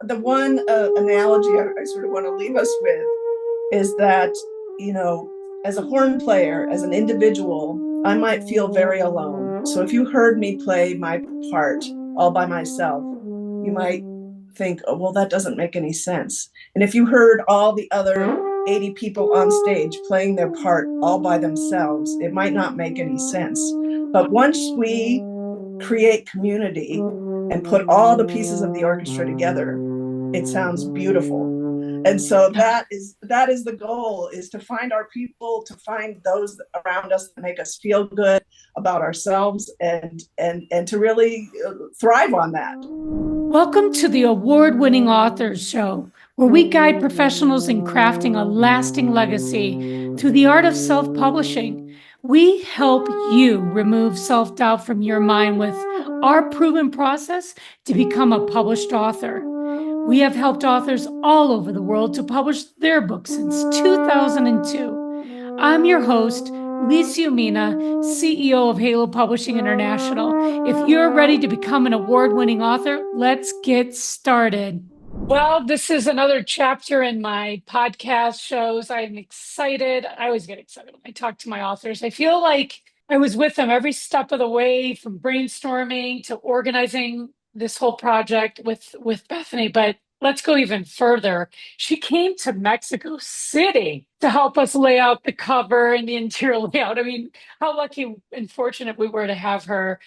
the one analogy I sort of want to leave us with is that, as a horn player, as an individual, I might feel very alone. So if you heard me play my part all by myself, you might think, oh, well, that doesn't make any sense. And if you heard all the other 80 people on stage playing their part all by themselves, it might not make any sense. But once we create community and put all the pieces of the orchestra together, it sounds beautiful. And so that is the goal, is to find our people, to find those around us that make us feel good about ourselves, and to really thrive on that. Welcome to the award-winning Authors Show, where we guide professionals in crafting a lasting legacy through the art of self-publishing. We help you remove self-doubt from your mind with our proven process to become a published author. We have helped authors all over the world to publish their books since 2002. I'm your host, Umina, CEO of Halo Publishing International. If you're ready to become an award-winning author, let's get started. Well, this is another chapter in my podcast shows. I'm excited. I always get excited when I talk to my authors. I feel like I was with them every step of the way, from brainstorming to organizing this whole project with Bethany. But let's go even further. She came to Mexico City to help us lay out the cover and the interior layout. I mean, how lucky and fortunate we were to have her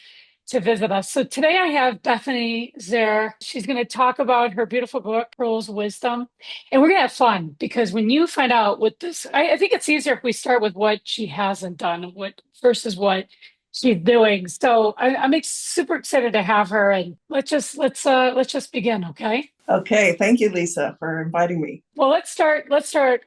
to visit us. So today I have Bethany Zare. She's going to talk about her beautiful book, Pearl's Wisdom. And we're going to have fun, because when you find out what this, I think it's easier if we start with what she hasn't done, what versus what she's doing. So I'm super excited to have her, and let's just begin, okay? Okay, thank you, Lisa, for inviting me. Well, let's start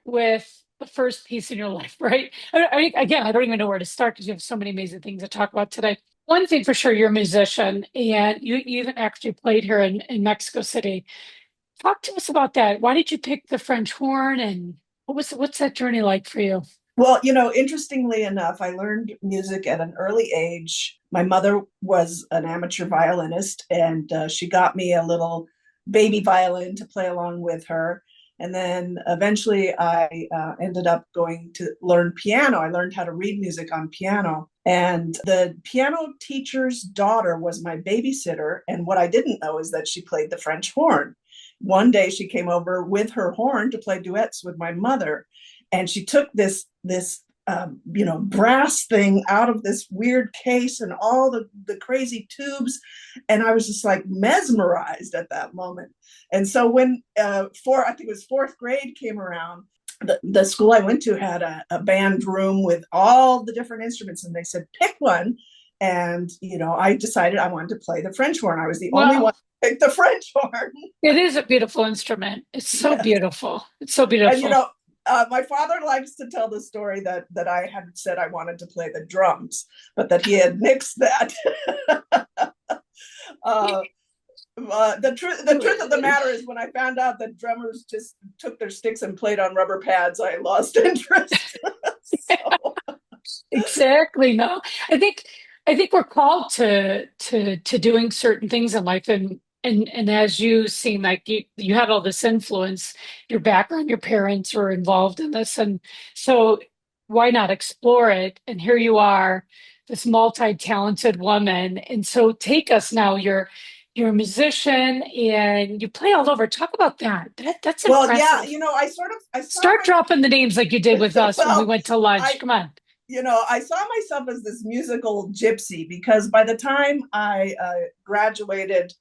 with the first piece in your life, right? Again, I don't even know where to start because you have so many amazing things to talk about today. One thing for sure, you're a musician, and you even actually played here in Mexico City. Talk to us about that. Why did you pick the French horn, and what's that journey like for you? Well, interestingly enough, I learned music at an early age. My mother was an amateur violinist, and she got me a little baby violin to play along with her. And then eventually I ended up going to learn piano. I learned how to read music on piano. And the piano teacher's daughter was my babysitter. And what I didn't know is that she played the French horn. One day she came over with her horn to play duets with my mother. And she took this brass thing out of this weird case and all the crazy tubes. And I was just like mesmerized at that moment. And so when I think it was fourth grade came around, the school I went to had a band room with all the different instruments, and they said, pick one. And, I decided I wanted to play the French horn. I was the only one to pick the French horn. It is a beautiful instrument. It's so beautiful. It's so beautiful. And, my father likes to tell the story that I had said I wanted to play the drums, but that he had nixed that. The truth of the matter is, when I found out that drummers just took their sticks and played on rubber pads, I lost interest. Exactly. No, I think we're called to doing certain things in life, and as you seem like you had all this influence, your background, your parents were involved in this, and so why not explore it? And here you are, this multi-talented woman. And so take us now. You're a musician and you play all over. Talk about that. That's impressive. Well, yeah, I start dropping the names like you did with us when we went to lunch. Come on. I saw myself as this musical gypsy, because by the time I graduated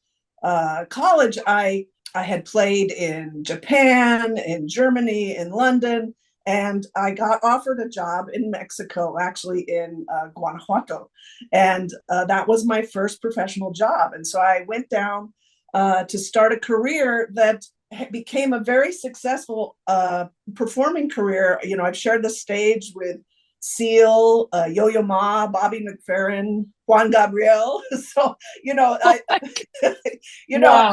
college, I had played in Japan, in Germany, in London, and I got offered a job in Mexico, actually in Guanajuato. And that was my first professional job. And so I went down to start a career that became a very successful performing career. I've shared the stage with Seal, Yo-Yo Ma, Bobby McFerrin, Juan Gabriel. So, wow. I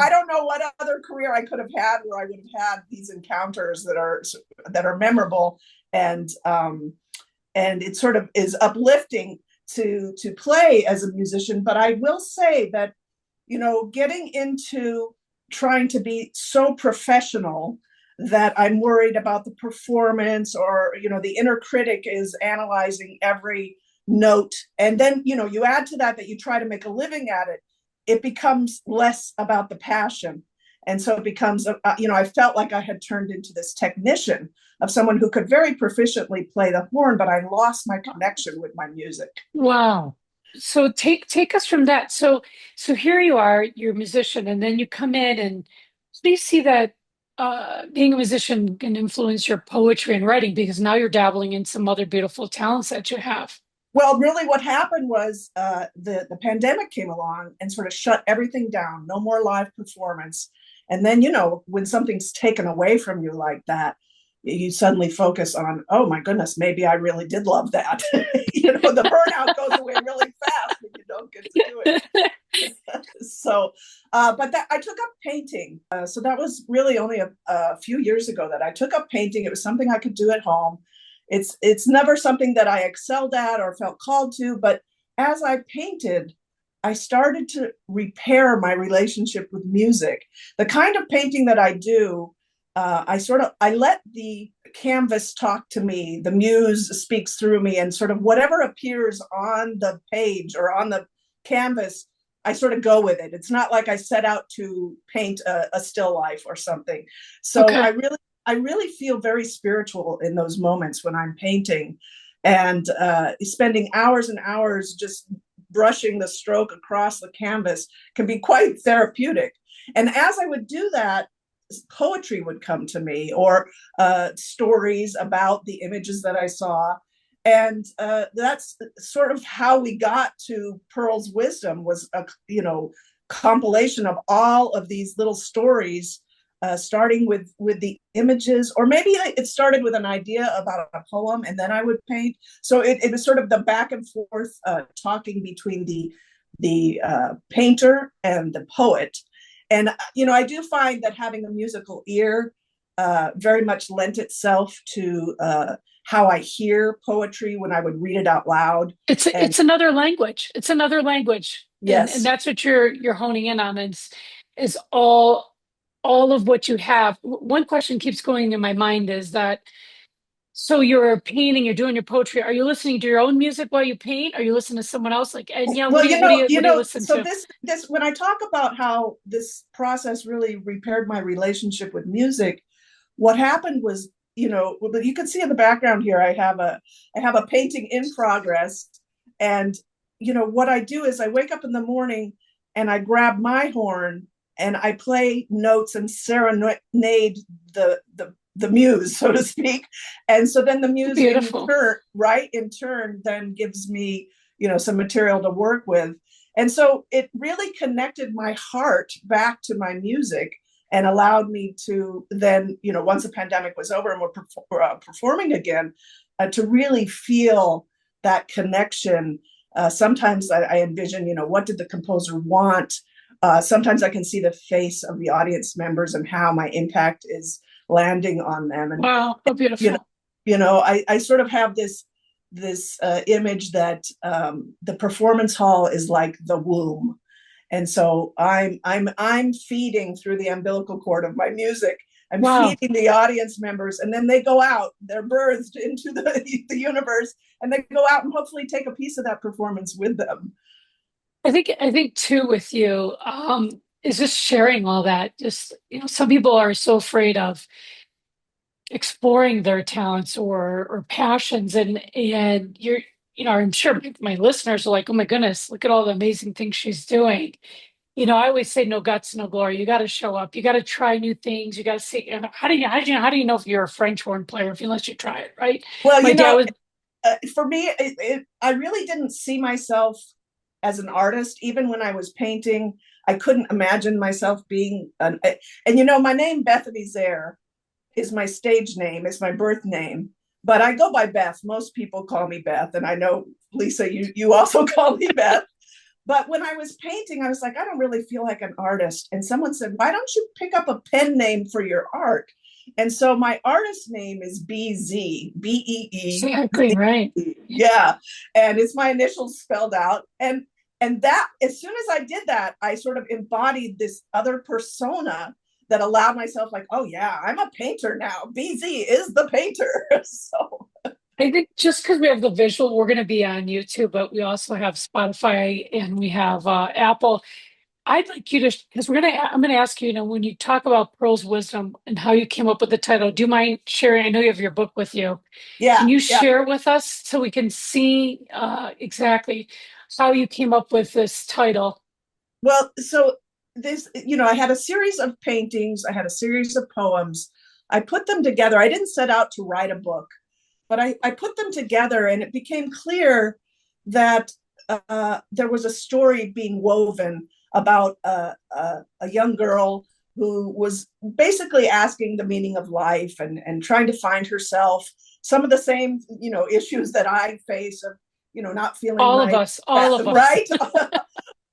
don't know what other career I could have had where I would have had these encounters that are memorable, and it sort of is uplifting to play as a musician. But I will say that, getting into trying to be so professional that I'm worried about the performance, or, the inner critic is analyzing every note. And then, you add to that you try to make a living at it, it becomes less about the passion. And so it becomes, I felt like I had turned into this technician of someone who could very proficiently play the horn, but I lost my connection with my music. Wow. So take us from that. So here you are, you're a musician, and then you come in and please see that being a musician can influence your poetry and writing because now you're dabbling in some other beautiful talents that you have. Well, really, what happened was the pandemic came along and sort of shut everything down. No more live performance. And then, when something's taken away from you like that, you suddenly focus on, oh my goodness, maybe I really did love that. The burnout goes away really fast when you don't get to do it. So, but I took up painting. So that was really only a few years ago that I took up painting. It was something I could do at home. It's never something that I excelled at or felt called to, but as I painted, I started to repair my relationship with music. The kind of painting that I do, I let the canvas talk to me. The muse speaks through me, and sort of whatever appears on the page or on the canvas, I sort of go with it. It's not like I set out to paint a still life or something. So Okay. I really feel very spiritual in those moments when I'm painting, and spending hours and hours just brushing the stroke across the canvas can be quite therapeutic. And as I would do that, poetry would come to me, or stories about the images that I saw. And that's sort of how we got to Pearl's Wisdom, was a compilation of all of these little stories, starting with the images, or maybe it started with an idea about a poem and then I would paint. So it was sort of the back and forth talking between the painter and the poet. And I do find that having a musical ear very much lent itself to how I hear poetry when I would read it out loud. It's another language. It's another language. And Yes. that's what you're honing in on is all of what you have. One question keeps going in my mind is that so you're painting, you're doing your poetry. Are you listening to your own music while you paint? Are you listening to someone else? Like, and yeah, Well, what do you listen so to? this when I talk about how this process really repaired my relationship with music, what happened was, you can see in the background here, I have a painting in progress. And what I do is I wake up in the morning and I grab my horn and I play notes and serenade the muse, so to speak. And so then the muse Beautiful. in turn then gives me, some material to work with. And so it really connected my heart back to my music and allowed me to then, once the pandemic was over and we're performing again, to really feel that connection. Sometimes I envision, what did the composer want? Sometimes I can see the face of the audience members and how my impact is landing on them. And Wow, how beautiful. I sort of have this image that the performance hall is like the womb, and so I'm feeding through the umbilical cord of my music. I'm Wow. feeding the audience members, and then they go out. They're birthed into the universe, and they go out and hopefully take a piece of that performance with them. I think too with you, is just sharing all that. Just, some people are so afraid of exploring their talents or passions and I'm sure my listeners are like, oh my goodness, look at all the amazing things she's doing. I always say no guts, no glory. You got to show up. You got to try new things. You got to see, how do you know if you're a French horn player unless you try it, right? Well, My dad was for me, I really didn't see myself as an artist. Even when I was painting, I couldn't imagine myself being my name, Bethany Zare, is my stage name, is my birth name. But I go by Beth. Most people call me Beth. And I know, Lisa, you also call me Beth. But when I was painting, I was like, I don't really feel like an artist. And someone said, why don't you pick up a pen name for your art? And so my artist name is BZ, exactly right. Yeah. And it's my initials spelled out. And and that, as soon as I did that, I sort of embodied this other persona that allowed myself, like, oh yeah, I'm a painter now. BZ is the painter. So I think just because we have the visual, we're going to be on YouTube, but we also have Spotify and we have Apple. I'd like you to, because I'm going to ask you, when you talk about Pearl's Wisdom and how you came up with the title, do you mind sharing? I know you have your book with you. Can yeah, you yeah. share with us so we can see exactly how you came up with this title? Well, so this, I had a series of paintings, I had a series of poems. I put them together. I didn't set out to write a book, but I put them together, and it became clear that there was a story being woven about a young girl who was basically asking the meaning of life, and trying to find herself. Some of the same, issues that I face of, not feeling my All of us. right.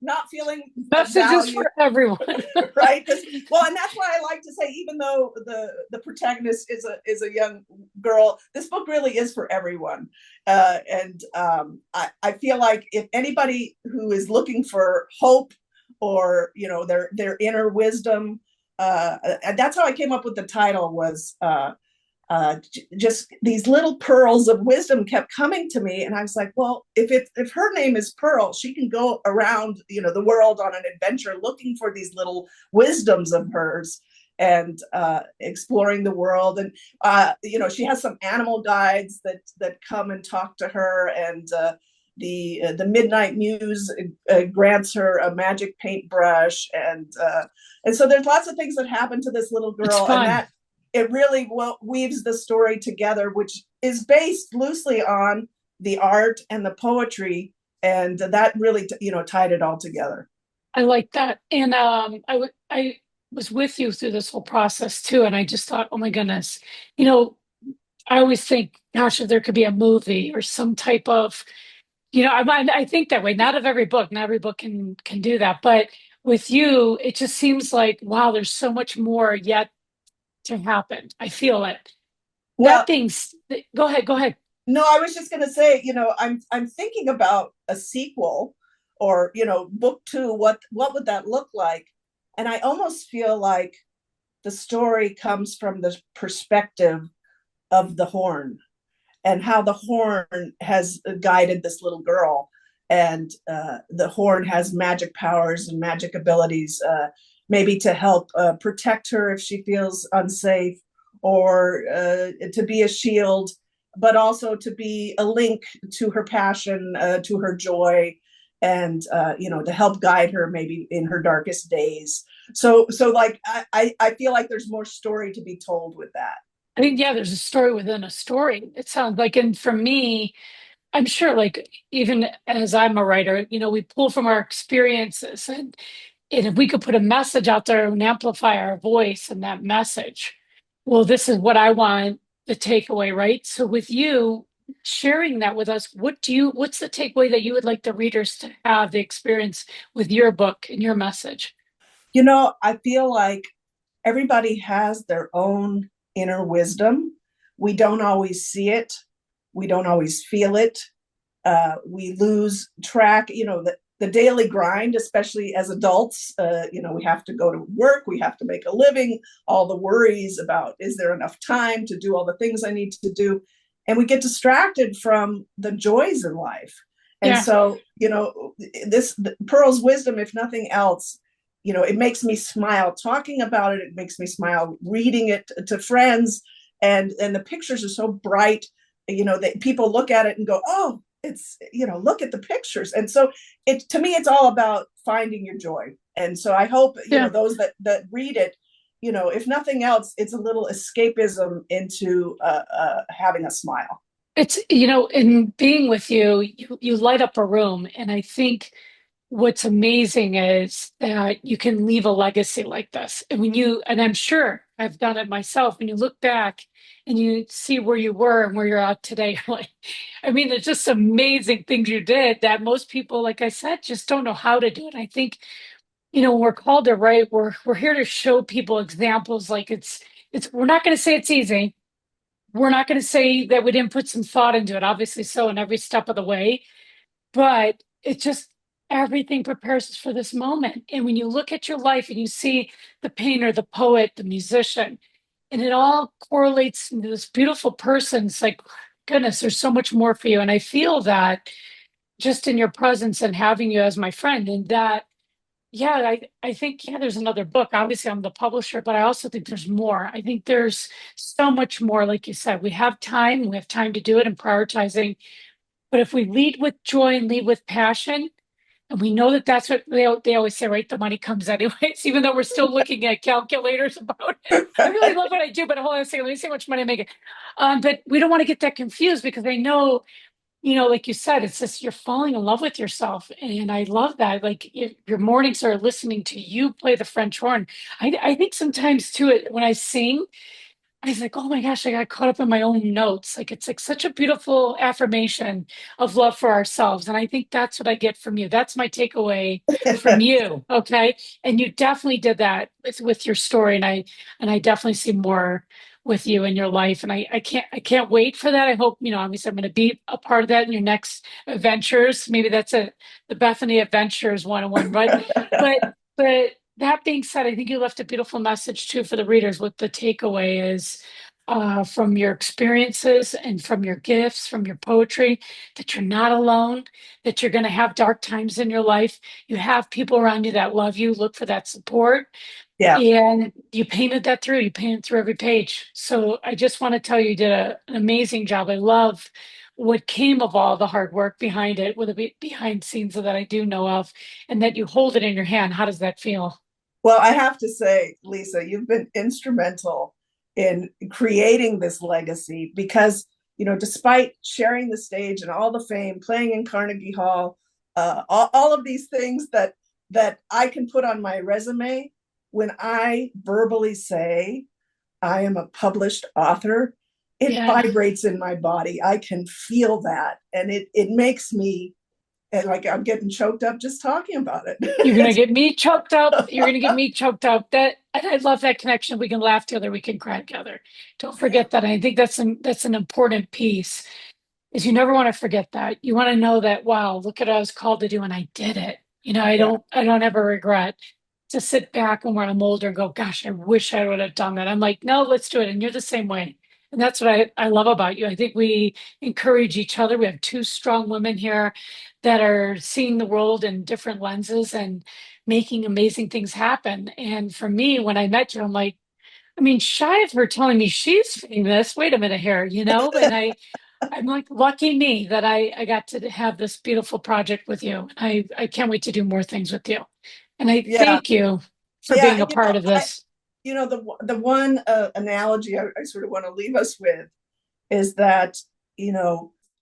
Not feeling Messages valued. for everyone. Right, because, well, and that's why I like to say, even though the protagonist is a young girl, this book really is for everyone. And I feel like if anybody who is looking for hope, or their inner wisdom, and that's how I came up with the title, was just these little pearls of wisdom kept coming to me, and I was like, well, if her name is Pearl, she can go around the world on an adventure looking for these little wisdoms of hers, and exploring the world. And she has some animal guides that come and talk to her, and the Midnight Muse grants her a magic paintbrush, and so there's lots of things that happen to this little It's girl, and fun. that it really weaves the story together, which is based loosely on the art and the poetry, and that really tied it all together. I like that. And I was with you through this whole process too, and I just thought, oh my goodness, you know, I always think, gosh, if there could be a movie or some type of, I think that way. Not every book can do that, but with you, it just seems like, wow, there's so much more yet to happen. I feel it. That Well, being, go ahead, go ahead. no, I was just going to say, I'm thinking about a sequel, or book two. What would that look like? And I almost feel like the story comes from the perspective of the horn, and how the horn has guided this little girl. And the horn has magic powers and magic abilities, maybe to help protect her if she feels unsafe, or to be a shield, but also to be a link to her passion, to her joy, and to help guide her maybe in her darkest days. So like I feel like there's more story to be told with that. I think, yeah, there's a story within a story. It sounds like, and for me, I'm sure, like, even as I'm a writer, we pull from our experiences, and if we could put a message out there and amplify our voice and that message, well, this is what I want the takeaway, right? So with you sharing that with us, what's the takeaway that you would like the readers to have the experience with your book and your message? I feel like everybody has their own inner wisdom. We don't always see it, we don't always feel it. We lose track, the daily grind, especially as adults. We have to go to work, we have to make a living, all the worries about, is there enough time to do all the things I need to do? And we get distracted from the joys in life. And Yeah. so, this Pearl's wisdom, if nothing else, it makes me smile talking about it. It makes me smile reading it to friends, and the pictures are so bright, that people look at it and go, oh, it's, look at the pictures. And so to me, it's all about finding your joy. And so I hope, Yeah. those that read it, if nothing else, it's a little escapism into having a smile. It's, in being with you, you light up a room. And I think what's amazing is that you can leave a legacy like this. And I'm sure I've done it myself, when you look back and you see where you were and where you're at today, like, I mean, it's just amazing things you did that most people, like I said, just don't know how to do it. I think, when we're called to write, we're here to show people examples. Like, we're not going to say it's easy. We're not going to say that we didn't put some thought into it, obviously so, in every step of the way, but it just everything prepares us for this moment. And when you look at your life and you see the painter, the poet, the musician, and it all correlates into this beautiful person, it's like, goodness, there's so much more for you. And I feel that just in your presence and having you as my friend, and that, yeah, I think, yeah, there's another book. Obviously, I'm the publisher, but I also think there's more. I think there's so much more. Like you said, we have time to do it and prioritizing. But if we lead with joy and lead with passion, and we know that that's what they always say, right? The money comes anyways, even though we're still looking at calculators about it. I really love what I do, but hold on a second, let me see how much money I make. But we don't want to get that confused because I know, like you said, it's just you're falling in love with yourself. And I love that. Like your mornings are listening to you play the French horn. I think sometimes too, when I sing, I was like, oh my gosh, I got caught up in my own notes. Like it's like such a beautiful affirmation of love for ourselves. And I think that's what I get from you. That's my takeaway from you. Okay. And you definitely did that with your story. And I definitely see more with you in your life. And I can't wait for that. I hope, obviously I'm going to be a part of that in your next adventures. Maybe that's the Bethany Adventures 101, but that being said, I think you left a beautiful message too for the readers. What the takeaway is from your experiences and from your gifts, from your poetry, that you're not alone, that you're going to have dark times in your life. You have people around you that love you. Look for that support. Yeah. And you painted that through. You painted through every page. So I just want to tell you, you did an amazing job. I love what came of all the hard work behind it, with the behind scenes that I do know of, and that you hold it in your hand. How does that feel? Well, I have to say, Lisa, you've been instrumental in creating this legacy because, despite sharing the stage and all the fame, playing in Carnegie Hall, all of these things that I can put on my resume, when I verbally say I am a published author, it Yeah. vibrates in my body. I can feel that, and it makes me, and like I'm getting choked up just talking about You're gonna it. get me choked up. You're gonna get me choked up. That and I love that connection. We can laugh together. We can cry together. Don't forget that. I think that's an important piece. Is you never want to forget that. You want to know that, wow, look at what I was called to do and I did it. I Yeah. don't ever regret to sit back and when I'm older and go, gosh, I wish I would have done that. I'm like, no, let's do it. And you're the same way. And that's what I love about you. I think we encourage each other. We have two strong women here that are seeing the world in different lenses and making amazing things happen. And for me, when I met you, I'm like, I mean, shy of her telling me she's famous. Wait a minute here, and I'm like, lucky me that I got to have this beautiful project with you. I can't wait to do more things with you. And I Yeah. thank you for Yeah. being a part of this. The one analogy I sort of want to leave us with is that,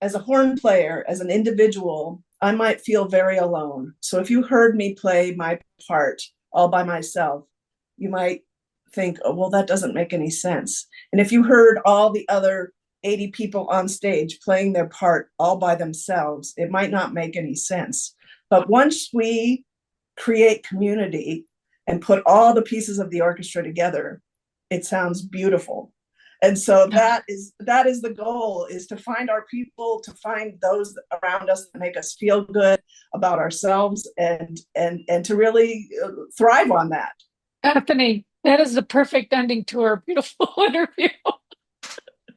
as a horn player, as an individual, I might feel very alone. So if you heard me play my part all by myself, you might think, oh, well, that doesn't make any sense. And if you heard all the other 80 people on stage playing their part all by themselves, it might not make any sense. But once we create community and put all the pieces of the orchestra together, it sounds beautiful. And so that is the goal, is to find our people, to find those around us that make us feel good about ourselves, and to really thrive on that. Bethany, that is the perfect ending to our beautiful interview.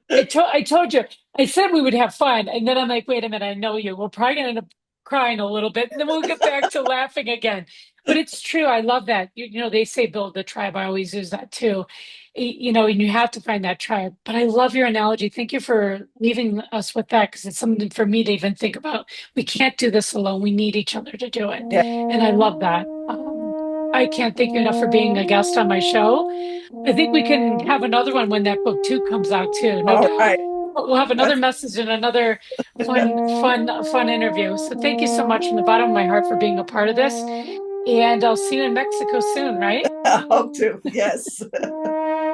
I told you, I said we would have fun. And then I'm like, wait a minute, I know you. We're probably going to end up crying a little bit. And then we'll get back to laughing again. But it's true. I love that. They say build the tribe. I always use that too. And you have to find that tribe. But I love your analogy. Thank you for leaving us with that, because it's something for me to even think about. We can't do this alone. We need each other to do it. Yeah. And I love that. I can't thank you enough for being a guest on my show. I think we can have another one when that book two comes out too. No All doubt. right. We'll have another That's message and another fun interview. So thank you so much from the bottom of my heart for being a part of this. And I'll see you in Mexico soon, right? I hope to. Yes.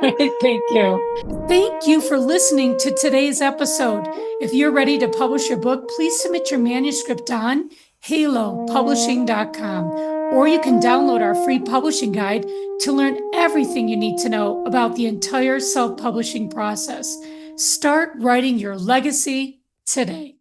Thank you. Thank you for listening to today's episode. If you're ready to publish your book, please submit your manuscript on halopublishing.com, or you can download our free publishing guide to learn everything you need to know about the entire self-publishing process. Start writing your legacy today.